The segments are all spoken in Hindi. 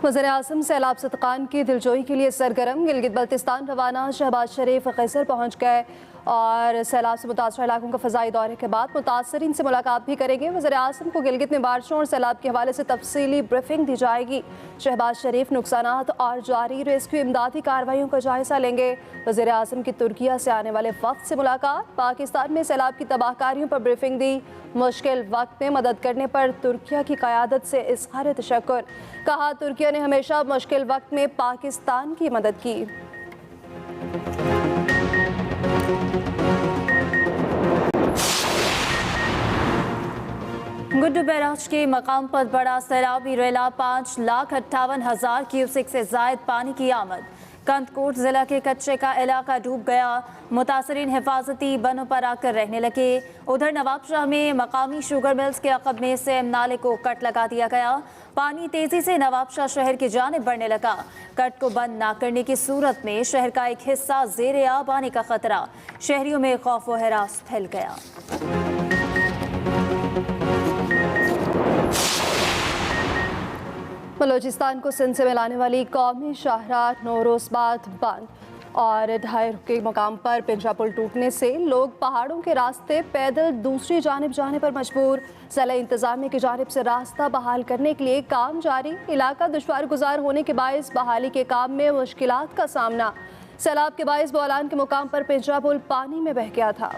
वज़ीर-ए-आज़म सैलाब सदकान की दिलजोई के लिए सरगर्म। गिलगित बल्तिस्तान रवाना शहबाज शरीफ कैसर पहुँच गए और सैलाब से मुतासर इलाकों का फ़ज़ाई दौरे के बाद मुतासरीन से मुलाकात भी करेंगे। वज़ीर-ए-आज़म को गिलगित में बारिशों और सैलाब के हवाले से तफसीली ब्रीफिंग दी जाएगी। शहबाज शरीफ नुकसानात और जारी रेस्क्यू इमदादी कार्रवाइयों का जायज़ा लेंगे। वज़ीर-ए-आज़म की तुर्किया से आने वाले वक्त से मुलाकात। पाकिस्तान में सैलाब की तबाहकारियों पर ब्रीफिंग दी। मुश्किल वक्त में मदद करने पर तुर्किया की क़यादत से इज़हार तशक्कुर। कहा, तुर्किया ने हमेशा मुश्किल वक्त में पाकिस्तान की मदद की। गुड्डू बैराज के मकाम पर बड़ा सैलाबी रेला 5,58,000 क्यूसेक से जायद पानी की आमद। कंदकोट जिला के कच्चे का इलाका डूब गया। मुतासरीन हिफाजती बनों पर आकर रहने लगे। उधर नवाबशाह में मकामी शुगर मिल्स के अक़ब में सेम नाले को कट लगा दिया गया। पानी तेजी से नवाबशाह शहर की जानिब बढ़ने लगा। कट को बंद न करने की सूरत में शहर का एक हिस्सा ज़ेरे आब आने का खतरा। शहरियों में खौफ व हरास फैल गया। बलोचिस्तान को सिंध से मिलाने वाली कौमी शाहराह नौरोज़बाद बंद और 2.5 के मकाम पर पिंजरा पुल टूटने से लोग पहाड़ों के रास्ते पैदल दूसरी जानिब जाने पर मजबूर। ज़िला इंतज़ामिया की जानिब से रास्ता बहाल करने के लिए काम जारी। इलाका दुश्वार गुजार होने के बायस बहाली के काम में मुश्किलात का सामना। सैलाब के बायस बोलान के मुकाम पर पिंजरा पुल पानी में बह गया था।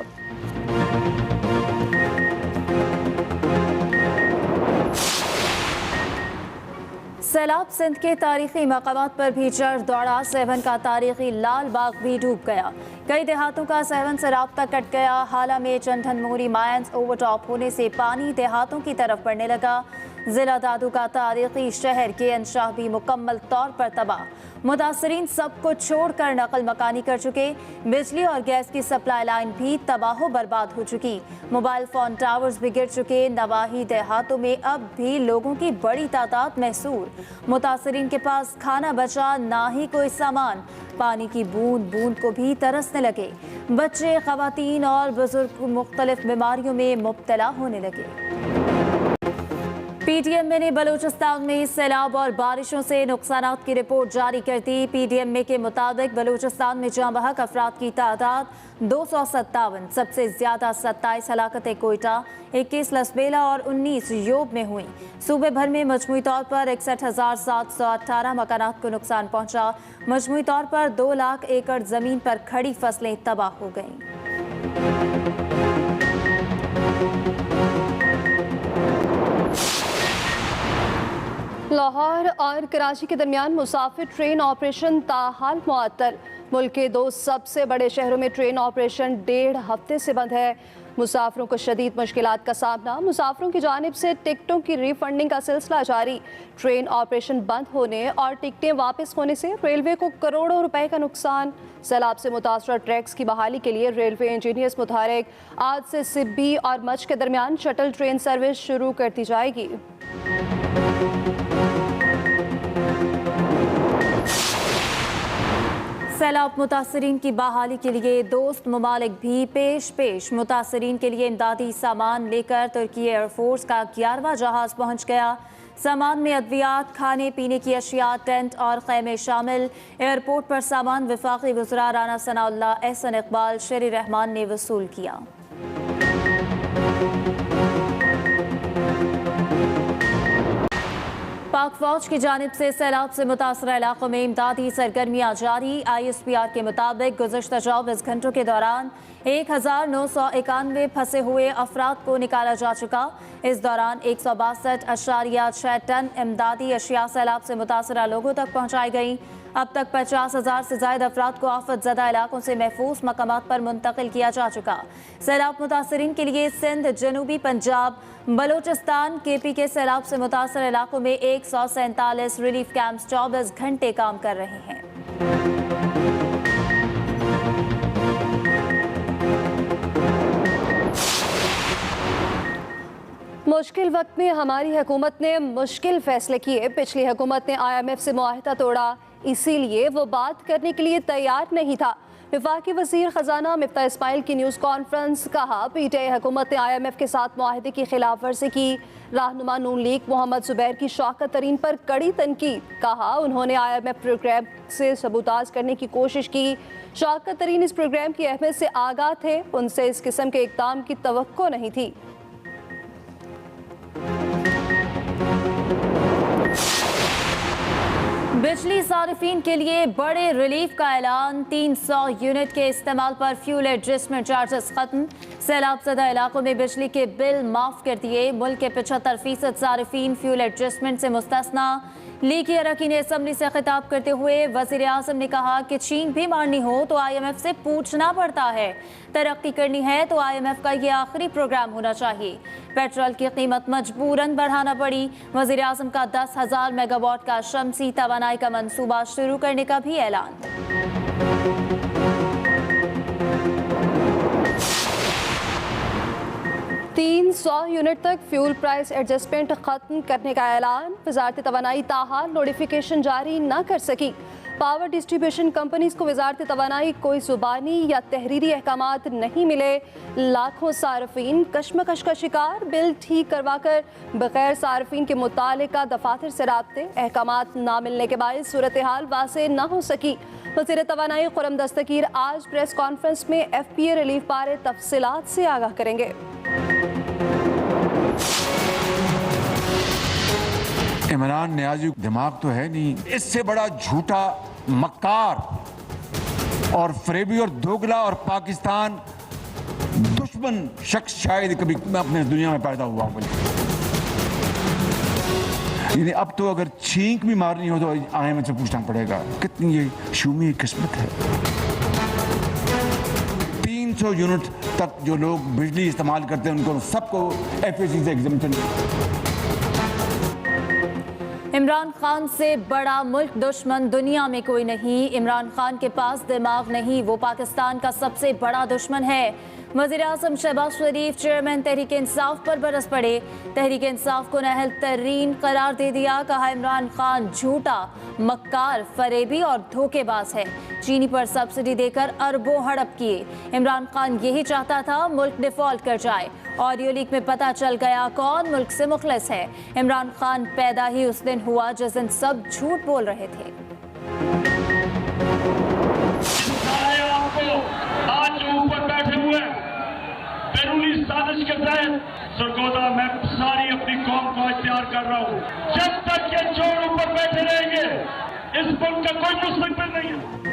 सैलाब सिंध के तारीखी मकामात पर भी चढ़ दौड़ा। सेवन का तारीखी लाल बाग भी डूब गया। कई देहातों का सेवन से राब्ता कट गया। हाला में चंदन मोहरी माइंस ओवरटॉप होने से पानी देहातों की तरफ बढ़ने लगा। जिला दादू का तारीखी शहर के अंशाह भी मुकम्मल तौर पर तबाह। मुतासरीन सब कुछ छोड़कर नकल मकानी कर चुके। बिजली और गैस की सप्लाई लाइन भी तबाह बर्बाद हो चुकी। मोबाइल फोन टावर्स भी गिर चुके। नवाही देहातों में अब भी लोगों की बड़ी तादाद महसूर। मुतासरीन के पास खाना बचा ना ही कोई सामान। पानी की बूंद बूंद को भी तरसने लगे। बच्चे, खवातीन और बुजुर्ग मुख्तलिफ बीमारियों में मुब्तला होने लगे। पीडीएमए ने बलूचिस्तान में सैलाब और बारिशों से नुकसानात की रिपोर्ट जारी कर दी। पीडीएमए के मुताबिक बलूचिस्तान में जाँ बहक अफराद की तादाद 257, सबसे ज्यादा 27 हलाकतें कोयटा, 21 लसबेला और 19 योब में हुई। सूबे भर में मजमूई तौर पर 61,718 मकानात को नुकसान पहुंचा। मजमूई तौर पर 2 लाख एकड़ जमीन पर खड़ी फसलें तबाह हो गईं। लाहौर और कराची के दरमियान मुसाफिर ट्रेन ऑपरेशन ताहाल मुअत्तल। मुल्क के 2 सबसे बड़े शहरों में ट्रेन ऑपरेशन 1.5 हफ्ते से बंद है। मुसाफिरों को शदीद मुश्किलात का सामना। मुसाफिरों की जानिब से टिकटों की रिफंडिंग का सिलसिला जारी। ट्रेन ऑपरेशन बंद होने और टिकटें वापस होने से रेलवे को करोड़ों रुपए का नुकसान। सैलाब से मुतासर ट्रैक्स की बहाली के लिए रेलवे इंजीनियर्स मुतारिक। आज से सिब्बी और मच के दरमियान शटल ट्रेन सर्विस शुरू कर दी जाएगी। सैलाब मुतासरीन की बहाली के लिए दोस्त ममालिक भी पेश। मुतासरीन के लिए इमदादी सामान लेकर तुर्की एयरफोर्स का 11वां जहाज पहुंच गया। सामान में अद्वियात, खाने पीने की अशिया, टेंट और खैमे शामिल। एयरपोर्ट पर सामान वफाकी वज़रा राना सनाउल्लाह, एहसन इकबाल, शेर रहमान ने वसूल किया। पाक फौज की जानिब से सैलाब से मुतासर इलाकों में इमदादी सरगर्मियाँ जारी। ISPR के मुताबिक गुज़श्ता 24 घंटों के दौरान 1,991 फंसे हुए अफराद को निकाला जा चुका। इस दौरान 162.6 टन इमदादी अशिया सैलाब से मुतासरा लोगों तक पहुँचाई गई। अब तक 50,000 से ज़ायद अफराद को आफत ज़दा इलाकों से महफूज मकामात पर मुंतकिल किया जा चुका। सैलाब मुतासरीन के लिए सिंध, जनूबी पंजाब, बलोचिस्तान, KP के सैलाब से मुतासर इलाकों में 147 रिलीफ कैंप्स 24 घंटे काम कर रहे हैं। मुश्किल वक्त में हमारी हुकूमत ने मुश्किल फैसले किए। पिछली हुकूमत ने IMF से मुआहदा तोड़ा, इसीलिए वो बात करने के लिए तैयार नहीं था। वफाकी वज़ीर ख़जाना मिफ्ता इस्माइल की न्यूज़ कॉन्फ्रेंस। कहा पीटीआई हुकूमत ने IMF के साथ मुआहदे की खिलाफ वर्जी की। रहनुमा नून लीग मोहम्मद जुबैर की शौकत तरीन पर कड़ी तनकीद। कहा उन्होंने IMF प्रोग्राम से सबूताज करने की कोशिश की। शौकत तरीन इस प्रोग्राम की अहमियत से आगाह थे, उनसे इस किस्म के इक़दाम की तवक्को नहीं थी। बिजली सारिफीन के लिए बड़े रिलीफ का ऐलान। 300 यूनिट के इस्तेमाल पर फ्यूल एडजस्टमेंट चार्जेस खत्म। सैलाब ज़दा इलाकों में बिजली के बिल माफ कर दिए। मुल्क के 75% सारिफीन फ्यूल एडजस्टमेंट से मुस्तस्ना। लीग के अरकान असम्बली से खिताब करते हुए वज़ीर आज़म ने कहा कि चीन भी मारनी हो तो IMF से पूछना पड़ता है, तरक्की करनी है तो IMF का ये आखिरी प्रोग्राम होना चाहिए। पेट्रोल की कीमत मजबूरन बढ़ाना पड़ी। वज़ीर आज़म का 10,000 मेगावाट का शमसी तवानाई का मंसूबा शुरू करने का भी ऐलान। 300 यूनिट तक फ्यूल प्राइस एडजस्टमेंट खत्म करने का ऐलान। वजारत तवानाई ताहाल नोटिफिकेशन जारी न कर सकी। पावर डिस्ट्रीब्यूशन कंपनीज को वजारत तवानाई कोई जुबानी या तहरीरी अहकामात नहीं मिले। लाखों सार्फिन कशमकश का शिकार। बिल ठीक करवा कर बगैर सार्फिन के मुतालिका दफातर से राब्ते अहकामात ना मिलने के बायस सूरत हाल वाज़ेह न हो सकी। वज़ीर तवानाई खुर्रम दस्तगीर आज प्रेस कॉन्फ्रेंस में FPA रिलीफ बारे तफसीलात से आगाह करेंगे। इमरान न्याजी दिमाग तो है नहीं, इससे बड़ा झूठा मक्कार और फरेबी और दोगला और पाकिस्तान दुश्मन शख्स शायद कभी अपने दुनिया में पैदा हुआ हो। यानी अब तो अगर छींक भी मारनी हो तो IMF से पूछना पड़ेगा। कितनी ये शूमी किस्मत है। 300 यूनिट तक जो लोग बिजली इस्तेमाल करते हैं उनको सबको FAC से एग्जम्पशन। इमरान खान से बड़ा मुल्क दुश्मन दुनिया में कोई नहीं। इमरान खान के पास दिमाग नहीं, वो पाकिस्तान का सबसे बड़ा दुश्मन है। वज़ीर आज़म शहबाज शरीफ चेयरमैन तहरीक इंसाफ पर बरस पड़े। तहरीक इंसाफ को नाअहल तरीन करार दे दिया। कहा इमरान खान झूठा, मक्कार, फरेबी और धोखेबाज है। चीनी पर सब्सिडी देकर अरबों हड़प किए। इमरान खान यही चाहता था मुल्क डिफॉल्ट कर जाए। ऑडियो लीक में पता चल गया कौन मुल्क से मुखलिस है। इमरान खान पैदा ही उस दिन हुआ जिस दिन सब झूठ बोल रहे थे। आज जो ऊपर बैठे हुए बैरूनी साजिश के तहत सरगोदा मैं सारी अपनी कौम को तैयार कर रहा हूँ। जब तक ये चोर ऊपर बैठे रहेंगे इस मुल्क का कोई मुस्तकबिल नहीं है।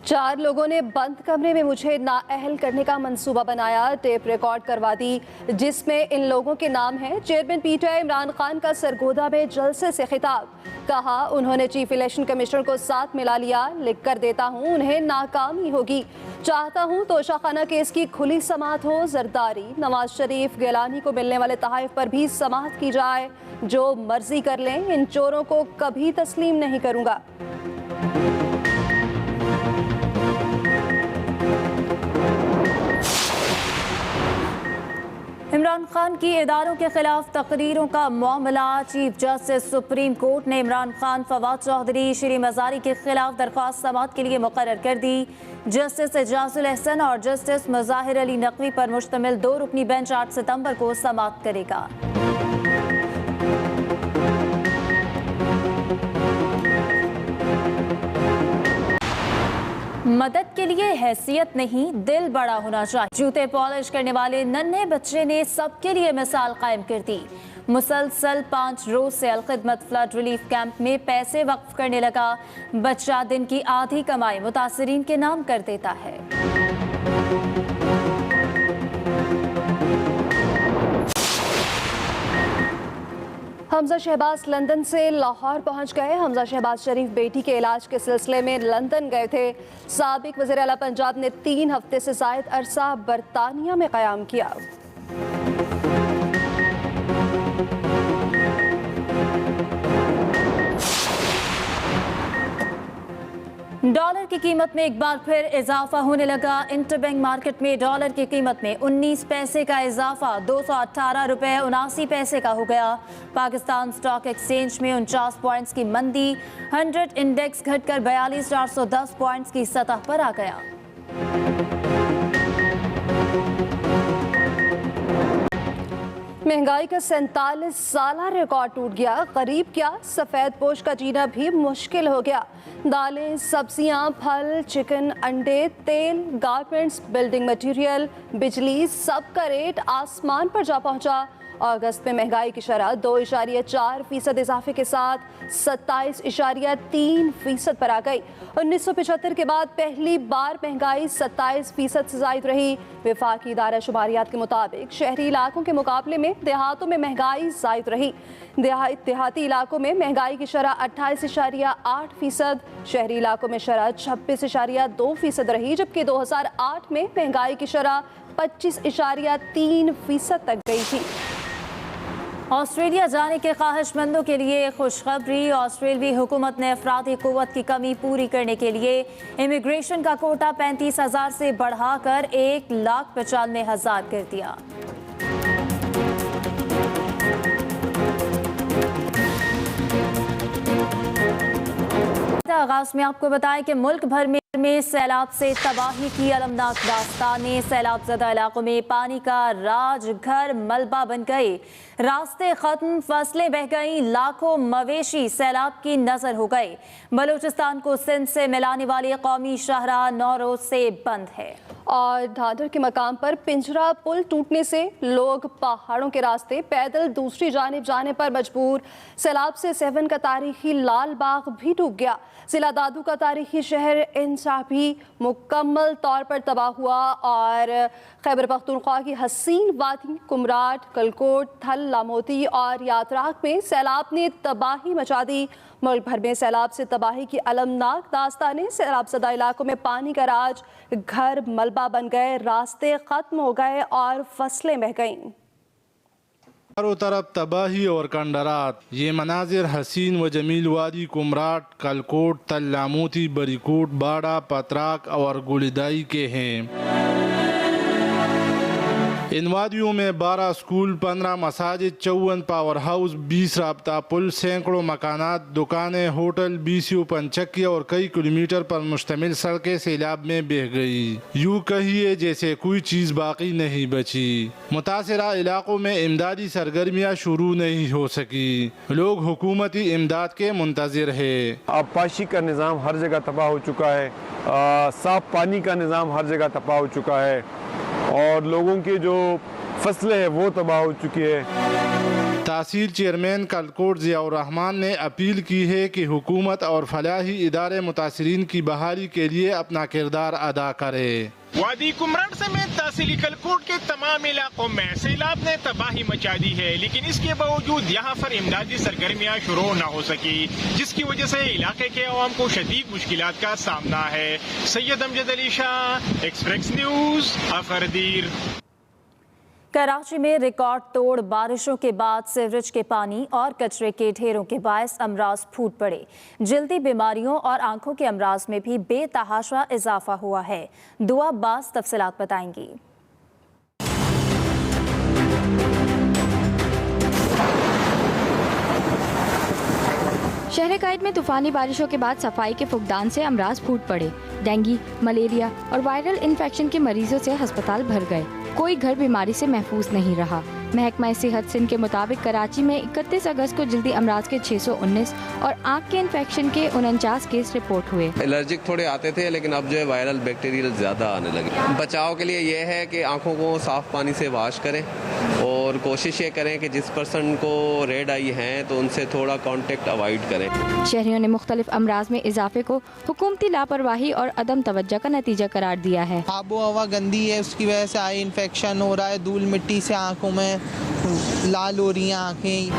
4 लोगों ने बंद कमरे में मुझे नाअहल करने का मंसूबा बनाया। टेप रिकॉर्ड करवा दी जिसमें इन लोगों के नाम हैं। चेयरमैन PTI इमरान खान का सरगोदा में जलसे से खिताब। कहा उन्होंने चीफ इलेक्शन कमिश्नर को साथ मिला लिया। लिख कर देता हूँ उन्हें नाकामी होगी। चाहता हूँ तोशाखाना केस की खुली समाअत हो। जरदारी, नवाज शरीफ, गिलानी को मिलने वाले तहाइफ पर भी समाअत की जाए। जो मर्जी कर लें, इन चोरों को कभी तस्लीम नहीं करूँगा। इमरान खान की इदारों के खिलाफ तकरीरों का मामला। चीफ जस्टिस सुप्रीम कोर्ट ने इमरान खान, फवाद चौधरी, श्री मजारी के खिलाफ दरख्वास्त समाअत के लिए मुकर्रर कर दी। जस्टिस एजाजुल एहसन और जस्टिस मुजाहिर अली नकवी पर मुश्तमिल 2 रुकनी बेंच 8 सितंबर को समाअत करेगा। मदद के लिए हैसियत नहीं, दिल बड़ा होना चाहिए। जूते पॉलिश करने वाले नन्हे बच्चे ने सबके लिए मिसाल कायम कर दी। मुसलसल 5 रोज से अलखिदमत फ्लड रिलीफ कैंप में पैसे वक्फ करने लगा। बच्चा दिन की आधी कमाई मुतासरीन के नाम कर देता है। हमजा शहबाज लंदन से लाहौर पहुंच गए। हमजा शहबाज शरीफ बेटी के इलाज के सिलसिले में लंदन गए थे। साबिक वज़ीर आला पंजाब ने 3 हफ्ते से ज़ायद अरसा बरतानिया में क़याम किया। डॉलर की कीमत में एक बार फिर इजाफा होने लगा। इंटरबैंक मार्केट में डॉलर की कीमत में 19 पैसे का इजाफा 218 रुपये 79 पैसे का हो गया। पाकिस्तान स्टॉक एक्सचेंज में 49 पॉइंट्स की मंदी, 100 इंडेक्स घटकर 42,410 पॉइंट्स की सतह पर आ गया। महंगाई का 47 साला रिकॉर्ड टूट गया। गरीब क्या, सफेद पोश का जीना भी मुश्किल हो गया। दालें, सब्जियां, फल, चिकन, अंडे, तेल, गारमेंट्स, बिल्डिंग मटेरियल, बिजली, सब का रेट आसमान पर जा पहुंचा। अगस्त में महंगाई की शरह 2.4% इजाफे के साथ 27.3% पर आ गई। 1975 के बाद पहली बार महंगाई 27% से जायद रही। वफाकी इदारा शुमारियात के मुताबिक शहरी इलाकों के मुकाबले में देहातों में महंगाई जायद रही। देहाती इलाकों में महंगाई की शरह 28.8%, शहरी इलाकों में शरह 26.2% रही, जबकि 2008 में महंगाई की शरह 25.3% तक गई थी। ऑस्ट्रेलिया जाने के ख्वाहिशमंदों के लिए खुशखबरी। ऑस्ट्रेलियाई हुकूमत ने अफरादी क़ुव्वत की कमी पूरी करने के लिए इमिग्रेशन का कोटा 35,000 से बढ़ाकर 1,95,000 कर दिया। आगाज में आपको बताएं कि मुल्क भर में सैलाब से तबाही की अलमनाक दास्तानें। सैलाब ज़दा इलाकों में पानी का राज, घर मलबा बन गए, रास्ते खत्म, फसलें बह गईं, लाखों मवेशी सैलाब की नजर हो गए। बलूचिस्तान को सिंध से मिलाने वाली कौमी शाहराह 9 रोज से बंद है। और ढाढर के मकाम पर पिंजरा पुल टूटने से लोग पहाड़ों के रास्ते पैदल दूसरी जानिब जाने पर मजबूर। सैलाब से सेवन का तारीखी लाल बाग भी डूब गया। जिला दादू का तारीखी शहर इंसा भी मुकम्मल तौर पर तबाह हुआ और खैबर पख्तूनख्वा की हसीन वादी, कुमराट, कलकोट, थल, लामोती और यात्राक में सैलाब ने तबाही मचा दी। मुल्क भर में सैलाब से तबाही की अलमनाक दास्तानें। सैलाब ज़दा इलाकों में पानी का राज, घर मलबा बन गए, रास्ते खत्म हो गए और फसलें बह गईं। चारों तरफ तबाही और कंडरात। ये मनाजिर हसीन व जमील वादी, कुमराट, कलकोट, तल्लामूती, बरीकोट, बाड़ा, पतराक और गुलिदाई के हैं। इन वादियों में 12 स्कूल, 15 मसाजिद, 54 पावर हाउस, 20 राब्ता पुल, सैकड़ों मकानात, दुकानें, होटल, 20 पंचक्किया और कई किलोमीटर पर मुश्तमिल सड़कें सैलाब में बह गई। यूँ कहिए जैसे कोई चीज़ बाकी नहीं बची। मुतासरा इलाकों में इमदादी सरगर्मियाँ शुरू नहीं हो सकी। लोग हुकूमती इमदाद के मुंतज़िर है। आबपाशी का निज़ाम हर जगह तबाह हो चुका है, साफ पानी का निज़ाम हर जगह तबाह हो चुका है और लोगों की जो फसलें हैं वो तबाह हो चुकी है। तहसील चेयरमैन कलकोट ज़ियाउर रहमान ने अपील की है कि हुकूमत और फलाही इदारे मुतासरीन की बहाली के लिए अपना किरदार अदा करे। वादी कुमराट समेत तहसीली कलकोट के तमाम इलाकों में सैलाब ने तबाही मचा दी है, लेकिन इसके बावजूद यहाँ पर इमदादी सरगर्मियाँ शुरू न हो सकी, जिसकी वजह से इलाके के अवाम को शदीद मुश्किलात का सामना है। सैयद अमजद अली शाह, एक्सप्रेस न्यूज़, अफरदीर। कराची में रिकॉर्ड तोड़ बारिशों के बाद सीवरेज के पानी और कचरे के ढेरों के बायस अमराज फूट पड़े। जल्दी बीमारियों और आंखों के अमराज में भी बेतहाशा इजाफा हुआ है। दुआ अब्बास तफसीलात बताएंगी। शहर कायद में तूफानी बारिशों के बाद सफाई के फुकदान से अमराज फूट पड़े। डेंगू, मलेरिया और वायरल इन्फेक्शन के मरीजों से अस्पताल भर गए। कोई घर बीमारी से महफूज नहीं रहा। महकमा सेहत सिंध के मुताबिक कराची में 31 अगस्त को जल्दी अमराज के 619 और आँख के इन्फेक्शन के 49 केस रिपोर्ट हुए। एलर्जिक थोड़े आते थे, लेकिन अब जो है वायरल बैक्टीरियल ज़्यादा आने लगे। बचाव के लिए ये है कि आँखों को साफ़ पानी से वॉश करें और कोशिश ये करें कि जिस पर्सन को रेड आई हैं तो उनसे थोड़ा कांटेक्ट अवॉइड करें। शहरियों ने मुख्तलिफ अमराज में इजाफे को हुकूमती लापरवाही और अदम तवज्जो का नतीजा करार दिया है। आबो हवा गंदी है, उसकी वजह से आई इन्फेक्शन हो रहा है। धूल मिट्टी से आँखों में लाल हो रही हैं आँखें।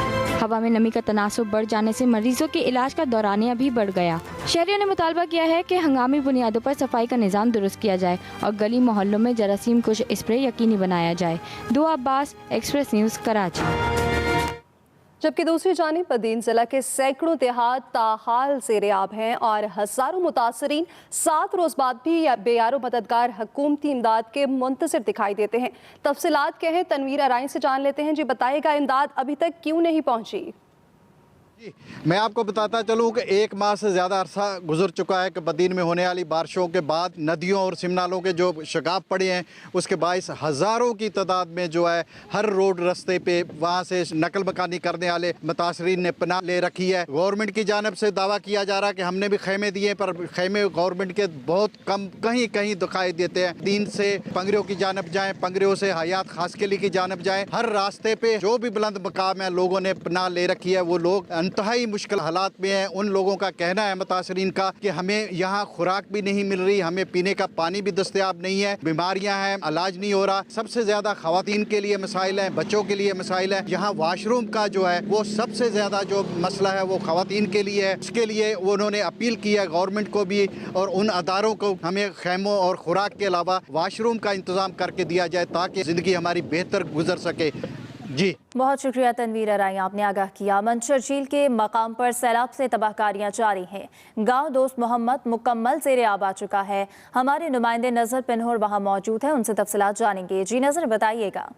हवा में नमी का तनासुब बढ़ जाने से मरीजों के इलाज का दौरानिया भी बढ़ गया। शहरियों ने मुतालबा किया है कि हंगामी बुनियादों पर सफाई का निज़ाम दुरुस्त किया जाए और गली मोहल्लों में जरासीम कुश स्प्रे यकीनी बनाया जाए। दुआ अब्बास, एक्सप्रेस न्यूज़, कराची। जबकि दूसरी जानिब बदीन जिला के सैकड़ों देहात ताहाल ज़ेर-ए-आब हैं और हज़ारों मुतासरीन 7 रोज़ बाद भी बेयारो मददगार हुकूमती इमदाद के मुंतज़िर दिखाई देते हैं। तफसीलात क्या हैं, तनवीर अराई से जान लेते हैं। जी बताइएगा, इमदाद अभी तक क्यों नहीं पहुंची? मैं आपको बताता चलूं कि 1 माह से ज़्यादा अरसा गुजर चुका है कि बदीन में होने वाली बारिशों के बाद नदियों और सिमनालों के जो शगाब पड़े हैं उसके बायस हज़ारों की तादाद में जो है हर रोड रास्ते पे वहाँ से नकल मकानी करने वाले मुतासरीन ने पनाह ले रखी है। गवर्नमेंट की जानब से दावा किया जा रहा है कि हमने भी खैमे दिए, पर खैमे गवर्नमेंट के बहुत कम कहीं कहीं दिखाई देते हैं। दीन से पंगरियों की जानब जाएँ, पंगरियों से हयात खासकेली की जानब जाएँ, हर रास्ते पे जो भी बुलंद मकाम है लोगों ने पनाह ले रखी है। वो लोग इंतहाई मुश्किल हालात में हैं। उन लोगों का कहना है मुतासरीन का कि हमें यहाँ खुराक भी नहीं मिल रही, हमें पीने का पानी भी दस्तयाब नहीं है, बीमारियां हैं, इलाज नहीं हो रहा। सबसे ज़्यादा ख़वातीन के लिए मसाइल हैं, बच्चों के लिए मसाइल हैं। यहाँ वाशरूम का जो है वो सबसे ज़्यादा जो मसला है वो ख़वातीन के लिए है। उसके लिए उन्होंने अपील की है गवर्नमेंट को भी और उन अदारों को हमें खैमों और खुराक के अलावा वाशरूम का इंतज़ाम करके दिया जाए ताकि ज़िंदगी हमारी बेहतर गुजर सके। जी बहुत शुक्रिया तनवीर अराई, आपने आगाह किया। मंशर झील के मकाम पर सैलाब से तबाहकारियां जारी हैं। गांव दोस्त मोहम्मद मुकम्मल ज़ेर-ए-आब आ चुका है। हमारे नुमाइंदे नज़र पिन्होर वहां मौजूद है, उनसे तफसीलात जानेंगे। जी नज़र, बताइएगा।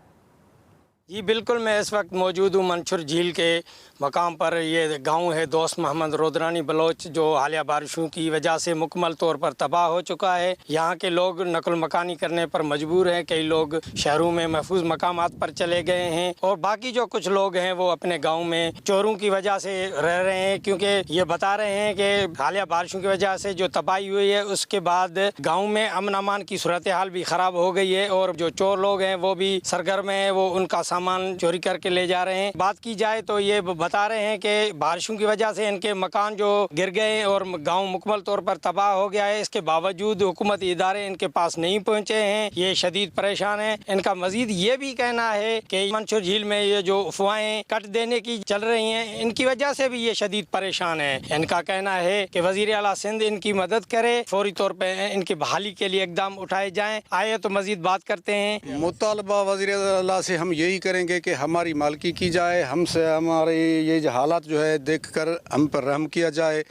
जी बिल्कुल, मैं इस वक्त मौजूद हूँ मंशर झील के मकाम पर। ये गांव है दोस्त मोहम्मद रोदरानी बलोच, जो हालिया बारिशों की वजह से मुकम्मल तौर पर तबाह हो चुका है। यहाँ के लोग नकल मकानी करने पर मजबूर हैं। कई लोग शहरों में महफूज मकामात पर चले गए हैं और बाकी जो कुछ लोग हैं वो अपने गाँव में चोरों की वजह से रह रहे हैं, क्योंकि ये बता रहे हैं कि हालिया बारिशों की वजह से जो तबाही हुई है उसके बाद गाँव में अमन अमान की सूरत हाल भी ख़राब हो गई है और जो चोर लोग हैं वो भी सरगर्म हैं, वो उनका सामान चोरी करके ले जा रहे हैं। बात की जाए तो ये बता रहे हैं कि बारिशों की वजह से इनके मकान जो गिर गए और गांव मुकम्मल तौर पर तबाह हो गया है। इसके बावजूद हुकूमती इदारे इनके पास नहीं पहुंचे हैं, ये शदीद परेशान हैं। इनका मजीद ये भी कहना है कि मंशर झील में ये जो अफवाहें कट देने की चल रही हैं इनकी वजह से भी ये शदीद परेशान है। इनका कहना है कि वज़ीर आला सिंध इनकी मदद करे, फौरी तौर पर इनकी बहाली के लिए इकदाम उठाए जाएँ। आइए तो मजीद बात करते हैं। मुतालबा वज़ीर आला से हम यही करेंगे कि हमारी मालकी की जाए, हमसे हमारे ये जो हालात जो है देखकर हम पर रहम किया जाए।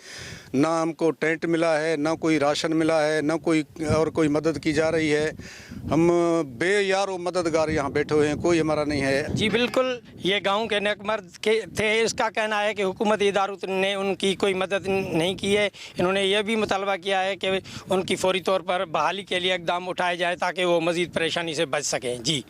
ना हमको टेंट मिला है, ना कोई राशन मिला है, ना कोई मदद की जा रही है। हम बेयारो मददगार यहाँ बैठे हुए हैं, कोई हमारा नहीं है। जी बिल्कुल, ये गांव के नेकमर्द के थे। इसका कहना है कि हुकूमती इदारों ने उनकी कोई मदद नहीं की है। इन्होंने यह भी मुतालबा किया है कि उनकी फौरी तौर पर बहाली के लिए इकदाम उठाए जाए ताकि वो मज़ीद परेशानी से बच सकें। जी